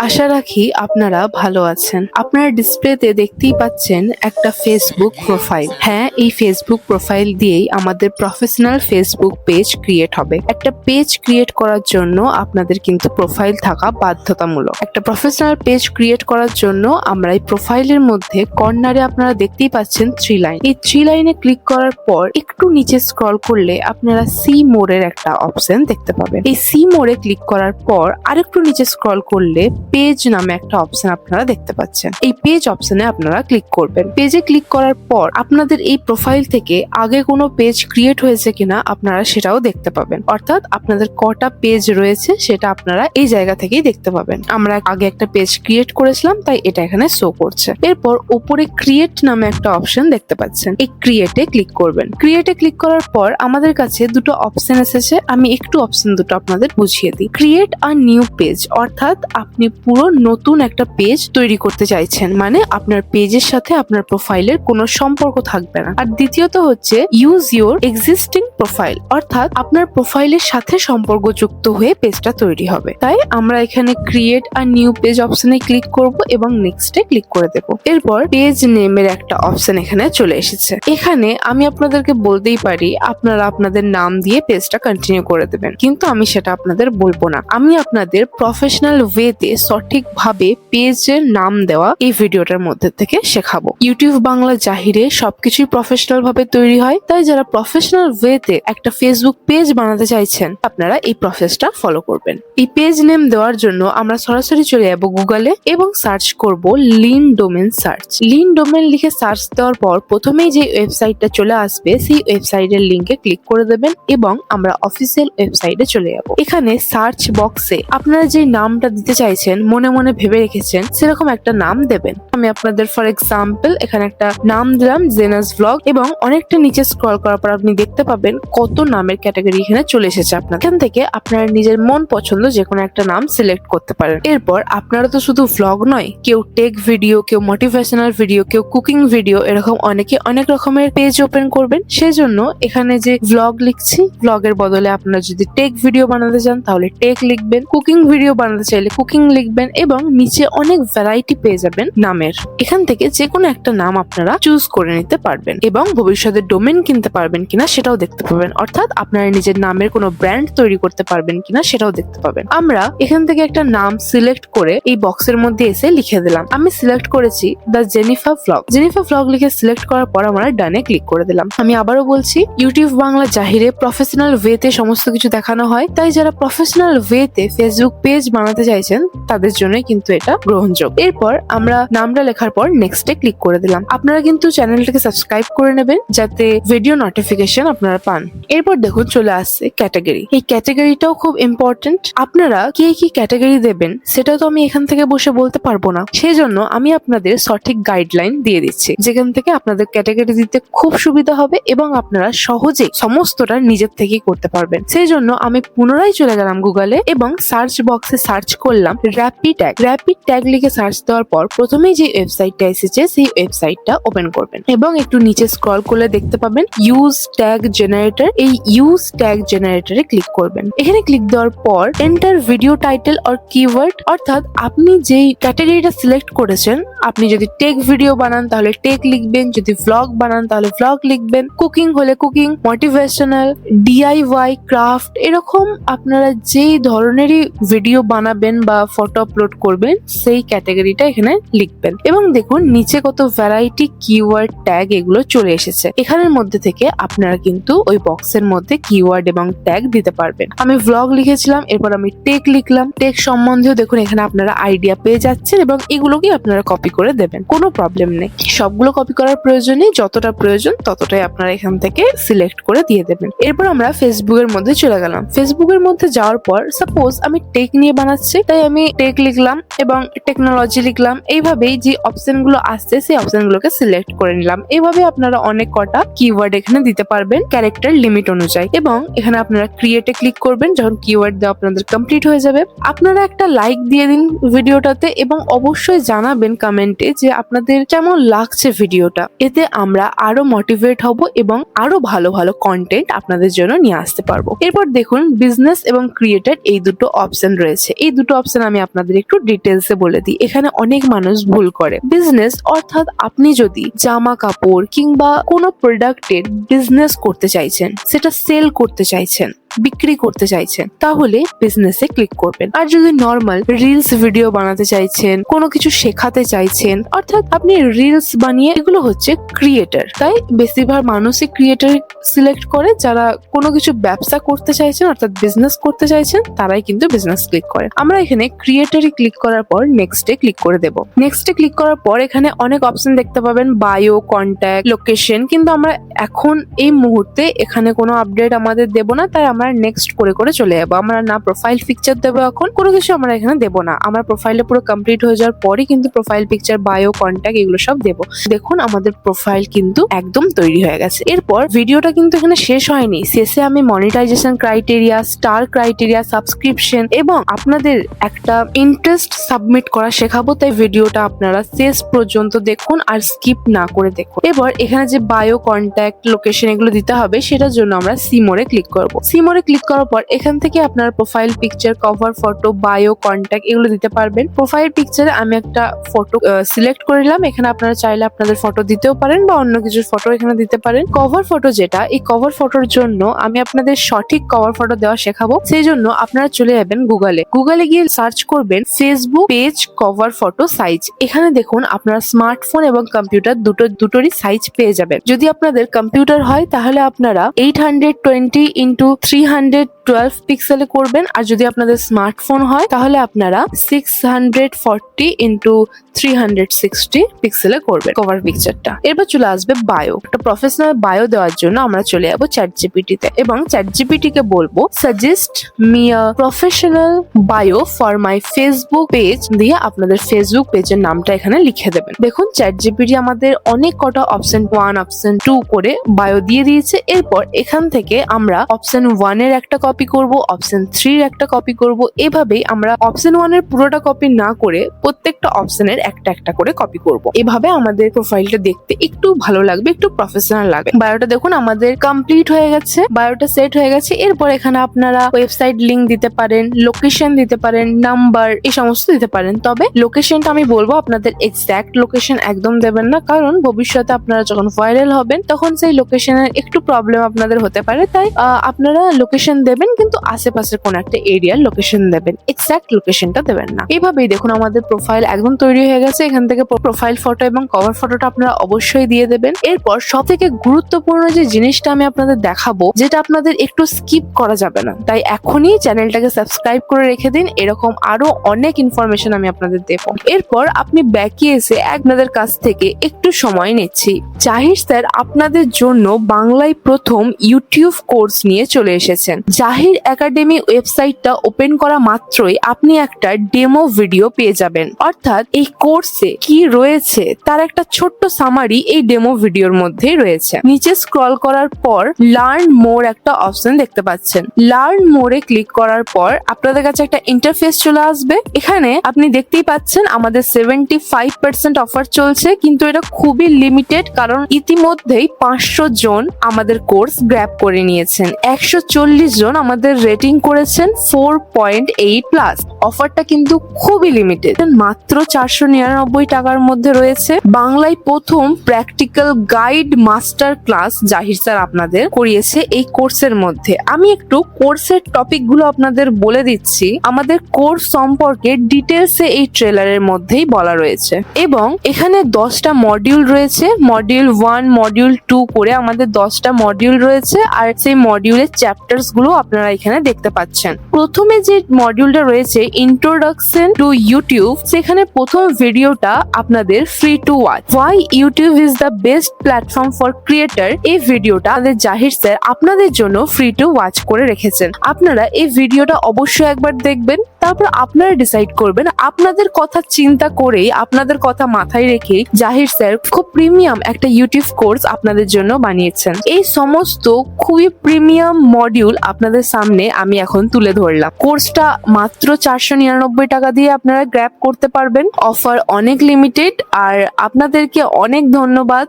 আশা রাখি আপনারা ভালো আছেন। আপনারা ডিসপ্লেতে দেখতেই পাচ্ছেন একটা ফেসবুক প্রোফাইল। হ্যাঁ, এই ফেসবুক প্রোফাইল দিয়েই আমাদের প্রফেশনাল ফেসবুক পেজ ক্রিয়েট হবে। একটা পেজ ক্রিয়েট করার জন্য আপনাদের কিন্তু প্রোফাইল থাকা বাধ্যতামূলক। একটা প্রফেশনাল পেজ ক্রিয়েট করার জন্য আমরা এই প্রোফাইলের মধ্যে কর্নারে আপনারা দেখতেই পাচ্ছেন 3 লাইন। এই 3 লাইনে ক্লিক করার পর একটু নিচে স্ক্রল করলে আপনারা সি মোড়ের একটা অপশন দেখতে পাবেন। এই সি মোড়ে ক্লিক করার পর আরেকটু নিচে স্ক্রল করলে পেজ নামে একটা অপশন আপনারা দেখতে পাচ্ছেন। এই পেজ অপশনে আপনারা ক্লিক করবেন। পেজে ক্লিক করার পর আপনাদের এই প্রোফাইল থেকে আগে কোনো পেজ ক্রিয়েট হয়েছে কিনা আপনারা সেটাও দেখতে পাবেন। অর্থাৎ আপনাদের কটা পেজ রয়েছে সেটা আপনারা এই জায়গা থেকেই দেখতে পাবেন। আমরা আগে একটা পেজ ক্রিয়েট করেছিলাম, তাই এটা এখানে শো করছে। এরপর উপরে ক্রিয়েট নামে একটা অপশন দেখতে পাচ্ছেন। এই ক্রিয়েটে ক্লিক করবেন। ক্রিয়েটে ক্লিক করার পর আমাদের কাছে দুটো অপশন এসেছে। আমি একটু অপশন দুটো আপনাদের বুঝিয়ে দিই। ক্রিয়েট আ নিউ পেজ, অর্থাৎ আপনি পুরো নতুন একটা পেজ তৈরি করতে চাইছেন, মানে আপনার পেজের সাথে আপনার প্রোফাইলের কোনো সম্পর্ক থাকবে না। আর দ্বিতীয়ত হচ্ছে ইউজ ইউর এক্সিস্টিং প্রোফাইল, অর্থাৎ আপনার প্রোফাইলের সাথে সম্পর্কযুক্ত হয়ে পেজটা তৈরি হবে। তাই আমরা এখানে ক্রিয়েট আ নিউ পেজ অপশনে ক্লিক করব এবং নেক্সটে ক্লিক করে দেব। এরপর পেজ নেমের একটা অপশন এখানে চলে এসেছে। এখানে আমি আপনাদেরকে বলতেই পারি আপনারা আপনাদের নাম দিয়ে পেজটা কন্টিনিউ করে দেবেন, কিন্তু আমি সেটা আপনাদের বলবো না। আমি আপনাদের প্রফেশনাল ওয়েতে সঠিকভাবে পেজের নাম দেওয়া এই ভিডিওটার মধ্যে থেকে শেখাবো। ইউটিউব বাংলা জাহিরে সবকিছুই প্রফেশনাল ভাবে তৈরি হয়, তাই যারা প্রফেশনাল ওয়েতে একটা ফেসবুক পেজ বানাতে চাইছেন আপনারা এই প্রসেসটা ফলো করবেন। এই পেজ নেম দেওয়ার জন্য আমরা সরাসরি চলে যাবো গুগলে এবং সার্চ করব lean domain search. Lean domain লিখে সার্চ দেওয়ার পর প্রথমেই যে ওয়েবসাইটটা চলে আসবে সেই ওয়েবসাইটের লিংকে ক্লিক করে দেবেন এবং আমরা অফিসিয়াল ওয়েবসাইটে চলে যাব। এখানে সার্চ বক্সে আপনারা যে নামটা দিতে চাইছেন মনে মনে ভেবে রেখেছেন সেরকম একটা নাম দেবেন। আমি আপনাদের ফর এক্সাম্পল এখানে একটা নাম দিলাম জেনাস ব্লগ, এবং অনেকটা নিচে স্ক্রল করার পর আপনি দেখতে পাবেন কত নামের ক্যাটাগরি এখানে চলে এসেছে। আপনার এখান থেকে আপনার নিজের মন পছন্দ যে কোনো একটা নাম সিলেক্ট করতে পারেন। এরপর আপনারা তো শুধু ভ্লগ নয়, কেউ টেক ভিডিও, কেউ মোটিভেশনাল ভিডিও, কেউ কুকিং ভিডিও, এরকম অনেকে অনেক রকমের পেজ ওপেন করবেন। সেজন্য এখানে যে ভ্লগ লিখছি, ভ্লগের বদলে আপনারা যদি টেক ভিডিও বানাতে চান তাহলে টেক লিখবেন, কুকিং ভিডিও বানাতে চাইলে কুকিং লিখবেন, এবং নিচে অনেক ভ্যারাইটি পেয়ে যাবেন নামের। এখান থেকে যে কোনো একটা নাম আপনারা চুজ করে নিতে পারবেন এবং ভবিষ্যতে ডোমেন কিনতে পারবেন কিনা সেটাও দেখতে পাবেন। অর্থাৎ আপনারা নিজের নামের কোনো ব্র্যান্ড তৈরি করতে পারবেন কিনা সেটাও দেখতে পাবেন। আমরা এখান থেকে একটা নাম সিলেক্ট করে এই বক্সের মধ্যে এসে লিখে দিলাম। আমি সিলেক্ট করেছি the Jennifer vlog. Jennifer vlog লিখে সিলেক্ট করার পর আমরা ডানে ক্লিক করে দিলাম। আমি আবারও বলছি, ইউটিউব বাংলা জাহিরে প্রফেশনাল ওয়েতে সমস্ত কিছু দেখানো হয়, তাই যারা প্রফেশনাল ওয়েতে ফেসবুক পেজ বানাতে চাইছেন তাদের জন্য কিন্তু এটা গ্রহণযোগ্য। এরপর আমরা নামটা লেখার পর নেক্সটে ক্লিক করে দিলাম। আপনারা কিন্তু চ্যানেলটাকে সাবস্ক্রাইব করে নেবেন যাতে ভিডিও নোটিফিকেশন আপনারা পান। এরপর দেখুন চলে আসছে ক্যাটাগরি। এই ক্যাটাগরিটাও খুব ইম্পর্টেন্ট। আপনারা কি কি ক্যাটাগরি দেবেন সেটা তো আমি এখান থেকে বসে বলতে পারবো না, সেই জন্য আমি আপনাদের সঠিক গাইডলাইন দিয়ে দিচ্ছি যেখান থেকে আপনাদের ক্যাটাগরি দিতে খুব সুবিধা হবে এবং আপনারা সহজে সমস্তটা নিজের থেকেই করতে পারবেন। সেই জন্য আমি পুনরায় চলে গেলাম গুগলে এবং সার্চ বক্সে সার্চ করলাম র্যাপিড ট্যাগ। র্যাপিড ট্যাগ লিখে সার্চ দেওয়ার পর প্রথমেই যে ওয়েবসাইটটা এসেছে সেই ওয়েবসাইটটা ওপেন করবেন এবং একটু নিচে স্ক্রল করলে দেখতে পাবেন ইউজ ট্যাগ জেনারেটর। এই ইউজ ট্যাগ জেনারেটরে ক্লিক করবেন। এখানে ক্লিক দেওয়ার পর enter video title or keyword, অর্থাৎ আপনি যেই ক্যাটাগরিটা সিলেক্ট করেছেন, আপনি যদি টেক ভিডিও বানান তাহলে টেক লিখবেন, যদি ভ্লগ বানান তাহলে ভ্লগ লিখবেন, কুকিং হলে কুকিং, মোটিভেশনাল, ডিআইওয়াই, ক্রাফট, এরকম আপনারা যেই ধরনেরই ভিডিও বানাবেন বা ফটো আপলোড করবেন সেই ক্যাটাগরিটা এখানে লিখবেন। এবং দেখুন নিচে কত ভ্যারাইটি কিওয়ার্ড ট্যাগ এগুলো চলে এসেছে। এখানের মধ্যে থেকে আপনারা কিন্তু ওই বক্সের মধ্যে কিওয়ার্ড এবং ট্যাগ দিতে পারবেন। আমি ভ্লগ লিখেছিলাম, এরপর আমি টেক লিখলাম। টেক সম্বন্ধেও দেখুন এখানে আপনারা আইডিয়া পেয়ে যাচ্ছেন এবং এগুলোকে আপনারা কপি করে দেবেন, কোনো প্রবলেম নেই। সবগুলো কপি করার প্রয়োজন নেই, যতটা প্রয়োজন ততটাই আপনারা এখান থেকে সিলেক্ট করে দিয়ে দেবেন। এরপর আমরা ফেসবুকের মধ্যে চলে গেলাম। ফেসবুকের মধ্যে যাওয়ার পর সাপোজ আমি টেক নিয়ে বানাচ্ছি, তাই আমি টেক লিখলাম এবং টেকনোলজি লিখলাম। এইভাবেই যে অপশন গুলো আসছে সেই অপশন গুলোকে সিলেক্ট করে নিলাম। এইভাবে আপনারা অনেক কটা কিওয়ার্ড এখানে দিতে পারবেন ক্যারেক্টার লিমিট অনুযায়ী। এবং এখানে আপনারা ক্রিয়েটে ক্লিক করবেন যখন কিওয়ার্ড দেওয়া আপনাদের কমপ্লিট হয়ে যাবে। আপনারা একটা লাইক দিয়ে দিন ভিডিওটাতে এবং অবশ্যই জানাবেন কমেন্ট কমেন্টে যে আপনাদের কেমন লাগছে ভিডিওটা। এতে আমরা আরো মোটিভেট হব এবং আরো ভালো ভালো কন্টেন্ট আপনাদের জন্য নিয়ে আসতে পারবো। এরপর দেখুন বিজনেস এবং ক্রিয়েটর এই দুটো অপশন রয়েছে। এই দুটো অপশন আমি আপনাদের একটু ডিটেলসে বলে দিই। এখানে অনেক মানুষ ভুল করে। বিজনেস অর্থাৎ আপনি যদি জামা কাপড় কিংবা কোনো প্রোডাক্টের বিজনেস করতে চাইছেন, সেটা সেল করতে চাইছেন, বিক্রি করতে চাইছেন, তাহলে বিজনেসে ক্লিক করবেন। আর যদি নর্মাল রিলস ভিডিও বানাতে চাইছেন, কোনো কিছু শেখাতে চাইছেন, অর্থাৎ আপনি রিলস বানিয়ে, এগুলো হচ্ছে ক্রিয়েটর। তাই বেশিরভাগ মানুষই ক্রিয়েটর সিলেক্ট করে। যারা কোনো কিছু ব্যবসা করতে চাইছেন অর্থাৎ বিজনেস করতে চাইছেন, তারাই কিন্তু বিজনেস ক্লিক করে। আমরা এখানে ক্রিয়েটরই ক্লিক করার পর নেক্সটে ক্লিক করে দেব। নেক্সটে ক্লিক করার পর এখানে অনেক অপশন দেখতে পাবেন, বায়ো, কন্ট্যাক্ট, লোকেশন, কিন্তু আমরা এখন এই মুহূর্তে এখানে কোনো আপডেট আমাদের দেব না, তাই আমরা নেক্সট করে করে চলে যাবো। আমরা না প্রোফাইল পিকচার দেবো, এখন কোনো কিছু আমরা এখানে দেবো না। আমার প্রোফাইলটা পুরো কমপ্লিট হয়ে যাওয়ার পরই কিন্তু প্রোফাইল পিকচার, বায়ো, কন্ট্যাক্ট এগুলো সব দেবো। দেখুন আমাদের প্রোফাইল কিন্তু একদম তৈরি হয়ে গেছে। এরপর ভিডিওটা কিন্তু এখানে শেষ হয়নি। শেষে আমি monetisation criteria, star criteria, subscription এবং আপনাদের একটা ইন্টারেস্ট সাবমিট করা শেখাবো। তাই ভিডিওটা আপনারা শেষ পর্যন্ত দেখুন আর স্কিপ না করে দেখুন। এবার এখানে যে বায়ো, কন্ট্যাক্ট, লোকেশন এগুলো দিতে হবে, সেটার জন্য আমরা সি মোড়ে ক্লিক করবো। সি মোড়ে ক্লিক করার পর এখান থেকে আপনার profile picture, cover photo, bio, contact এগুলো দিতে পারবেন। প্রোফাইল পিকচারে আমি একটা ফটো সিলেক্ট করে নিলাম। এখানে আপনারা চাইলে আপনাদের ফটো দিতেও পারেন বা অন্য কিছুর ফটো এখানে দিতে পারেন। কভার ফটো যেটা, এই কভার ফটোর জন্য আমি আপনাদের সঠিক কভার ফটো দেওয়া শেখাবো। সেই জন্য আপনারা চলে যাবেন গুগলে। গুগলে গিয়ে সার্চ করবেন Facebook page cover photo size. এখানে দেখুন আপনারা স্মার্টফোন এবং কম্পিউটার দুটোরই সাইজ পেয়ে যাবেন। যদি আপনাদের কম্পিউটার হয় তাহলে আপনারা 820x312 পিক্সেলে করবেন, আর যদি আপনাদের স্মার্টফোন হয় তাহলে আপনারা 640x360 পিক্সেলে করবেন কভার পিকচারটা। এরপর চলে আসবে বায়ো। একটা প্রফেশনাল বায়ো দেওয়ার জন্য আমরা চলে যাবো ChatGPT তে এবং ChatGPT কে বলবো suggest me a professional bio for my Facebook page দিয়ে আপনাদের ফেসবুক পেজের নামটা এখানে লিখে দেবেন। দেখুন ChatGPT আমাদের অনেক কটা অপশন 1, অপশন 2 করে বায়ো দিয়ে দিয়েছে। এরপর এখান থেকে আমরা অপশন 1 এর একটা কপি করব, অপশন 3 এর একটা কপি করব। এভাবেই আমরা অপশন 1 এর পুরোটা কপি না করে প্রত্যেকটা অপশনের একটা একটা করে কপি করব। এভাবে আমাদের প্রোফাইলটা দেখতে একটু ভালো লাগবে, একটু প্রফেশনাল লাগবে। বায়োটা দেখুন আমাদের কমপ্লিট হয়ে গেছে, বায়োটা সেট হয়ে গেছে। এরপর এখানে আপনারা ওয়েবসাইট লিংক দিতে পারেন, লোকেশন দিতে পারেন, নাম্বার, এই সমস্ত দিতে পারেন। তবে লোকেশনটা আমি বলবো আপনাদের এক্সাক্ট লোকেশন একদম দেবেন না, কারণ ভবিষ্যতে আপনারা যখন ভাইরাল হবেন তখন সেই লোকেশনের একটু প্রবলেম আপনাদের হতে পারে। তাই আপনারা লোকেশন দেবেন কিন্তু আশেপাশের কোন একটা এরিয়ার লোকেশন দেবেন, এক্সাক্ট লোকেশনটা দেবেন না। এইভাবেই দেখুন আমাদের প্রোফাইল একদম তৈরি হয়ে গেছে। এখান থেকে প্রোফাইল ফটো এবং কভার ফটোটা আপনারা অবশ্যই দিয়ে দেবেন। এরপর সব থেকে গুরুত্বপূর্ণ যে জিনিসটা আমি আপনাদের দেখাবো, যেটা আপনাদের একটু স্কিপ করা যাবে না, তাই এখনই চ্যানেলটাকে সাবস্ক্রাইব করে রেখে দিন। এরকম আরো অনেক ইনফরমেশন আমি আপনাদের দেবো। এরপর আপনি ব্যাকে এসে আপনাদের কাছ থেকে একটু সময় নিচ্ছি। জাহির স্যার আপনাদের জন্য বাংলায় প্রথম ইউটিউব কোর্স নিয়ে চলে এসেছেন। জাহির একাডেমি ওয়েবসাইটটা ওপেন করা মাত্রই আপনি একটা ডেমো ভিডিও পেয়ে যাবেন। অর্থাৎ এই কোর্সে কি রয়েছে তার একটা ছোট্ট সামারি এই ডেমো ভিডিওর মধ্যেই রয়েছে। নিচে স্ক্রল করার পর লার্ন মোর একটা অপশন দেখতে পাচ্ছেন। লার্ন মোরে ক্লিক করার পর আপনাদের কাছে একটা ইন্টারফেস চলে আসবে। এখানে আপনি দেখতেই পাচ্ছেন আমাদের 75% অফার চলছে, কিন্তু এটা খুবই লিমিটেড, কারণ ইতিমধ্যেই 500 জন আমাদের কোর্স গ্র্যাব করে নিয়েছেন। 140 জন আমাদের রেটিং করেছেন 4.8+। অফারটা কিন্তু খুবই লিমিটেড, মাত্র 499 টাকার মধ্যে রয়েছে। বাংলায় প্রথম প্র্যাকটিক্যাল গাইড মাস্টার ক্লাস জাহির স্যার আপনাদের করিয়েছে এই কোর্সের মধ্যে। আমি একটু কোর্সের টপিক গুলো আপনাদের বলে দিচ্ছি। আমাদের কোর্স সম্পর্কে ডিটেলসে এই ট্রেলারের মধ্যেই বলা রয়েছে এবং এখানে 10টা মডিউল রয়েছে। মডিউল 1, মডিউল 2 করে আমাদের 10টা মডিউল রয়েছে, আর সেই মডিউলের চ্যাপ্টার্স গুলো আপনারা এখানে দেখতে পাচ্ছেন। প্রথমে যে মডিউলটা রয়েছে ইন্ট্রোডাকশন টু ইউটিউব, সেখানে প্রথম ভিডিওটা আপনাদের free to watch. Why YouTube is the best platform for creator, এই ভিডিওটা আমাদের জাহির স্যার আপনাদের জন্য ফ্রি টু ওয়াচ করে রেখেছেন। আপনারা এই ভিডিওটা অবশ্যই একবার দেখবেন, তারপর আপনারা ডিসাইড করবেন। আপনাদের কথা চিন্তা করেই, আপনাদের কথা মাথায় রেখেই জাহির স্যার খুব প্রিমিয়াম একটা ইউটিউব কোর্স আপনাদের জন্য বানিয়েছেন। এই সমস্ত খুবই প্রিমিয়াম মডিউল মডিউল আপনাদের সামনে আমি এখন তুলে ধরলাম। কোর্সটা মাত্র 499 টাকা দিয়ে আপনারা গ্র্যাব করতে পারবেন। অফার অনেক লিমিটেড, আর আপনাদেরকে অনেক ধন্যবাদ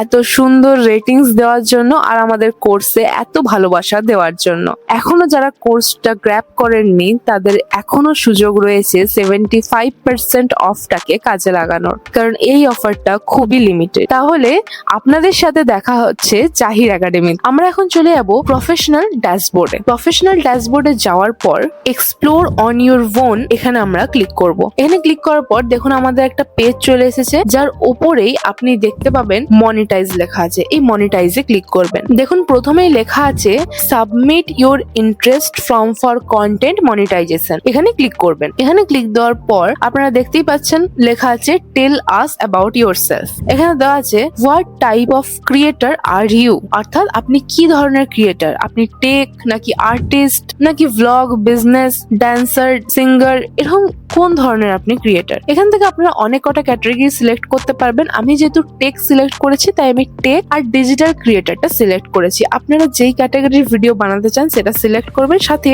এত সুন্দর রেটিংস দেওয়ার জন্য আর আমাদের কোর্সে এত ভালোবাসা দেওয়ার জন্য। এখনো যারা কোর্সটা গ্র্যাব করেননি তাদের এখনো সুযোগ রয়েছে 75% অফটাকে কাজে লাগানোর, কারণ এই অফারটা খুবই লিমিটেড। তাহলে আপনাদের সাথে দেখা হচ্ছে জাহির একাডেমি। আমরা এখন চলে যাব প্রফেশনাল ড্যাশবোর্ডে। প্রফেশনাল ড্যাশবোর্ডে যাওয়ার পর এক্সপ্লোর অন ইউর ওন এখানে আমরা ক্লিক করব। এখানে ক্লিক করার পর দেখুন আমাদের একটা পেজ চলে এসেছে, যার উপরেই আপনি দেখতে পাবেন মনিটাইজ লেখা আছে। এই মনিটাইজে ক্লিক করবেন। দেখুন প্রথমেই লেখা আছে submit your interest form for content monetisation. এখানে ক্লিক করবেন। এখানে ক্লিক দেওয়ার পর আপনারা দেখতেই পাচ্ছেন লেখা আছে টেল আস অ্যাবাউট ইয়োরসেলফ। এখানে দেওয়া আছে what type of creator are you, অর্থাৎ আপনি কি ধরনের ক্রিয়েটর, আপনি টেক নাকি আর্টিস্ট নাকি ভ্লগ, বিজনেস, ড্যান্সার, সিঙ্গার, এরকম কোন ধরনের আপনি ক্রিয়েটর। এখান থেকে আপনারা অনেক কটা ক্যাটাগরি সিলেক্ট করতে পারবেন। আমি যেহেতু টেক সিলেক্ট করেছি তাই আমি টেক আর ডিজিটাল ক্রিয়েটরটা সিলেক্ট করেছি। আপনারা যেই ক্যাটাগরির ভিডিও বানাতে চান সেটা সিলেক্ট করবেন, সাথে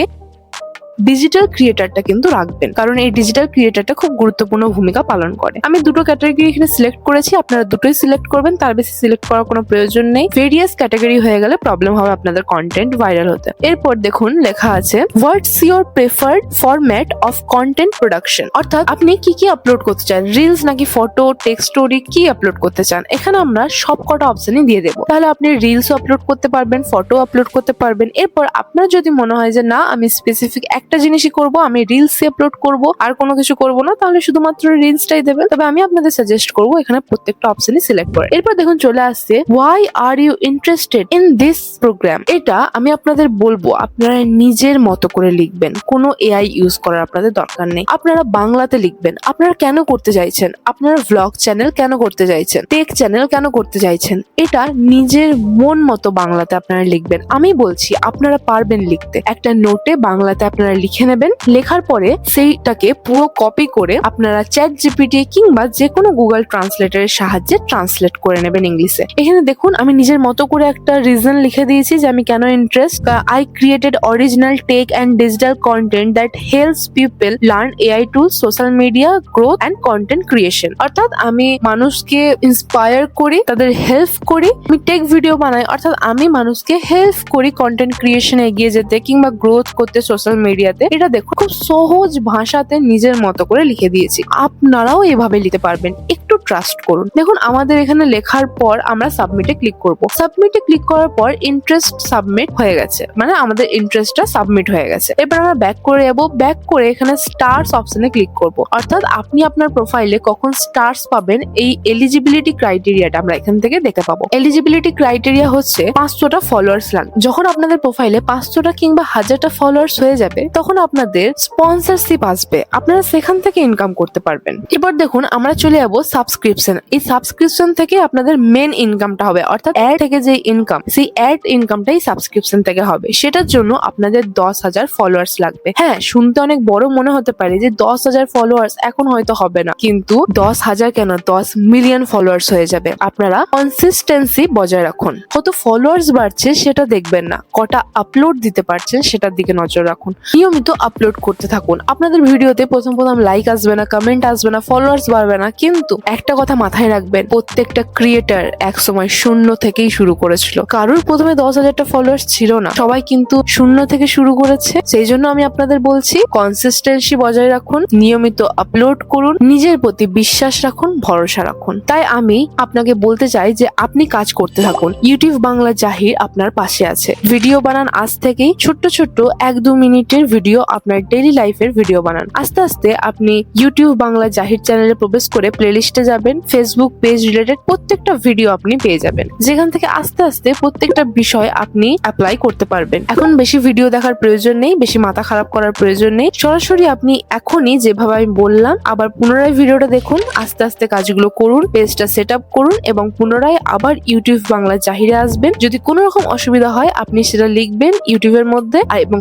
ডিজিটাল ক্রিয়েটরটা কিন্তু রাখবেন, কারণ এই ডিজিটাল ক্রিয়েটরটা খুব গুরুত্বপূর্ণ ভূমিকা পালন করে। আমি দুটো ক্যাটাগরি এখানে সিলেক্ট করেছি, আপনারা দুটোই সিলেক্ট করবেন, তার বেশি সিলেক্ট করার কোনো প্রয়োজন নেই। ভেরিয়াস ক্যাটাগরি হয়ে গেলে প্রবলেম হবে আপনাদের কন্টেন্ট ভাইরাল হতে। এরপর দেখুন লেখা আছে what's your preferred format of content production, অর্থাৎ আপনি কি কি আপলোড করতে চান, রিলস নাকি ফটো, টেক্সট স্টোরি, কি আপলোড করতে চান। এখানে আমরা সব কটা অপশনই দিয়ে দেবো। তাহলে আপনি রিলসও আপলোড করতে পারবেন, ফটো আপলোড করতে পারবেন। এরপর আপনার যদি মনে হয় যে না আমি স্পেসিফিক একটা জিনিসই করব, আমি রিলস আপলোড করব আর কোনো কিছু করব না, তাহলে শুধুমাত্র রিলসটাই দেবেন। তবে আমি আপনাদের সাজেস্ট করব এখানে প্রত্যেকটা অপশনই সিলেক্ট করে। এরপর দেখুন চলে আসছে why are you interested in this programme. এটা আমি আপনাদের বলবো আপনারা নিজের মতো করে লিখবেন, কোনো এআই ইউজ করার আপনাদের দরকার নেই। আপনারা বাংলাতে লিখবেন, আপনারা কেন করতে চাইছেন, আপনারা ভ্লগ চ্যানেল কেন করতে চাইছেন, টেক চ্যানেল কেন করতে চাইছেন, এটা নিজের মন মতো বাংলাতে আপনারা লিখবেন। আমি বলছি আপনারা পারবেন লিখতে, একটা নোটে বাংলাতে আপনারা লিখে নেবেন। লেখার পরে সেইটাকে পুরো কপি করে আপনারা চ্যাট জিপিটি কিংবা যে কোনো গুগল ট্রান্সলেটরের সাহায্যে ট্রান্সলেট করে নেবেন ইংলিশে। এখানে দেখুন আমি নিজের মতো করে একটা রিজন লিখে দিয়েছি যে আমি কেন interest. I created original tech and digital content that helps people learn AI tools, social media growth and content creation. অর্থাৎ আমি মানুষকে ইন্সপায়ার করি, তাদের হেল্প করি। আমি টেক ভিডিও বানাই, অর্থাৎ আমি মানুষকে হেল্প করি কন্টেন্ট ক্রিয়েশনে এগিয়ে যেতে কিংবা গ্রোথ করতে সোশ্যাল মিডিয়াতে। এটা দেখুন খুব সহজ ভাষাতে নিজের মতো করে লিখে দিয়েছি। আপনারাও এভাবে লিখতে পারবেন, একটু ট্রাস্ট করুন। দেখুন আমাদের এখানে লেখার পর আমরা সাবমিটে ক্লিক করব। সাবমিটে ক্লিক করার পর ইন্টারেস্ট সাবমিট হয়ে গেছে, মানে আমাদের ইন্টারেস্টটা সাবমিট হয়ে গেছে। এবার আমরা ব্যাক করে যাবো। ব্যাক করে এখানে স্টার্স অপশনে ক্লিক করব, অর্থাৎ আপনি আপনার প্রোফাইলে কখন স্টার্স পাবেন এই এলিজিবিলিটি ক্রাইটেরিয়াটা আমরা এখান থেকে দেখতে পাবো। এলিজিবিলিটি ক্রাইটেরিয়া হচ্ছে 500টা ফলোয়ার্স লাগবে। যখন আপনাদের প্রোফাইলে 500টা কিংবা 1000টা ফলোয়ার্স হয়ে যাবে তখন আপনাদের স্পন্সরশিপ আসবে, আপনারা সেখান থেকে ইনকাম করতে পারবেন। এবার দেখুন আমরা চলে যাবো সাবস্ক্রিপশন। এই সাবস্ক্রিপশন থেকে আপনাদের মেন ইনকামটা হবে, অর্থাৎ অ্যাড থেকে যে ইনকাম, সেই অ্যাড ইনকামটাই সাবস্ক্রিপশন থেকে হবে। সেটার জন্য আপনাদের 10,000 ফলোয়ার্স লাগবে। হ্যাঁ, শুনতে অনেক বড় মনে হতে পারে যে 10,000 ফলোয়ার্স এখন হয়তো হবে না, কিন্তু 10,000 কেন 10 মিলিয়ন ফলোয়ার্স হয়ে যাবে। আপনারা কনসিস্টেন্সি বজায় রাখুন। কত ফলোয়ার্স বাড়ছে সেটা দেখবেন না, কটা আপলোড দিতে পারছেন সেটার দিকে নজর রাখুন। নিয়মিত আপলোড করতে থাকুন। আপনাদের ভিডিওতে প্রথম লাইক আসবে না, কমেন্ট আসবে না, ফলোয়ার্স বাড়বে না, কিন্তু একটা কথা মাথায় রাখবেন, প্রত্যেকটা ক্রিয়েটার এক সময় শূন্য থেকেই শুরু করেছিল। কারোর প্রথমে 10,000টা ফলোয়ার্স ছিল না, সবাই কিন্তু শূন্য থেকে শুরু করেছে। সেই জন্য আমি আপনাদের বলছি কনসিস্টেন্সি বজায় রাখুন, নিয়মিত আপলোড করুন, নিজের প্রতি বিশ্বাস রাখুন, ভরসা রাখুন। তাই আমি আপনাকে বলতে চাই যে আপনি কাজ করতে থাকুন। ইউটিউব বাংলা জাহির আপনার পাশে আছে। ভিডিও বানান আজ থেকেই, ছোট্ট ছোট্ট 1-2 মিনিটের ভিডিও আপনার ডেইলি লাইফের ভিডিও বানান। আস্তে আস্তে আপনি ইউটিউব বাংলা জাহির চ্যানেলে প্রবেশ করে প্লেলিস্টে যাবেন, ফেসবুক পেজ রিলেটেড প্রত্যেকটা ভিডিও আপনি পেয়ে যাবেন, যেখান থেকে আস্তে আস্তে প্রত্যেকটা বিষয় আপনি অ্যাপ্লাই করতে পারবেন। এখন বেশি ভিডিও দেখার প্রয়োজন নেই, বেশি মাথা খারাপ করার প্রয়োজন নেই। সরাসরি আপনি এখনই যেভাবে আমি বললাম আবার পুনরায় ভিডিওটা দেখুন, আস্তে আস্তে কাজগুলো করুন, পেজটা সেট আপ করুন এবং পুনরায় আবার ইউটিউব বাংলা জাহিরে আসবেন। যদি কোনো রকম অসুবিধা হয় আপনি সেটা লিখবেন ইউটিউবের মধ্যে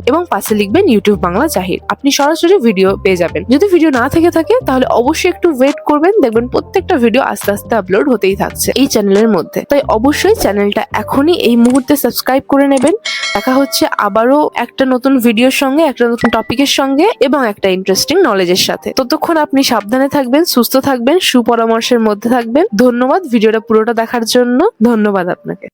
এবং পাশে লিখবেন ইউটিউব বাংলা জাহির। আপনি সরাসরি ভিডিও পেয়ে যাবেন। যদি ভিডিও না থেকে থাকে তাহলে অবশ্যই একটু ওয়েট করবেন, দেখবেন প্রত্যেক প্রত্যেকটা ভিডিও আস্তে আস্তে আপলোড হতেই থাকছে এই চ্যানেলের মধ্যে। তাই অবশ্যই চ্যানেলটা এখনই এই মুহূর্তে সাবস্ক্রাইব করে নেবেন। দেখা হচ্ছে আবারও একটা নতুন ভিডিওর সঙ্গে, একটা নতুন টপিকের সঙ্গে এবং একটা ইন্টারেস্টিং নলেজের সাথে। ততক্ষণ আপনি সাবধানে থাকবেন, সুস্থ থাকবেন, সুপরামর্শের মধ্যে থাকবেন। ধন্যবাদ ভিডিওটা পুরোটা দেখার জন্য। ধন্যবাদ আপনাকে।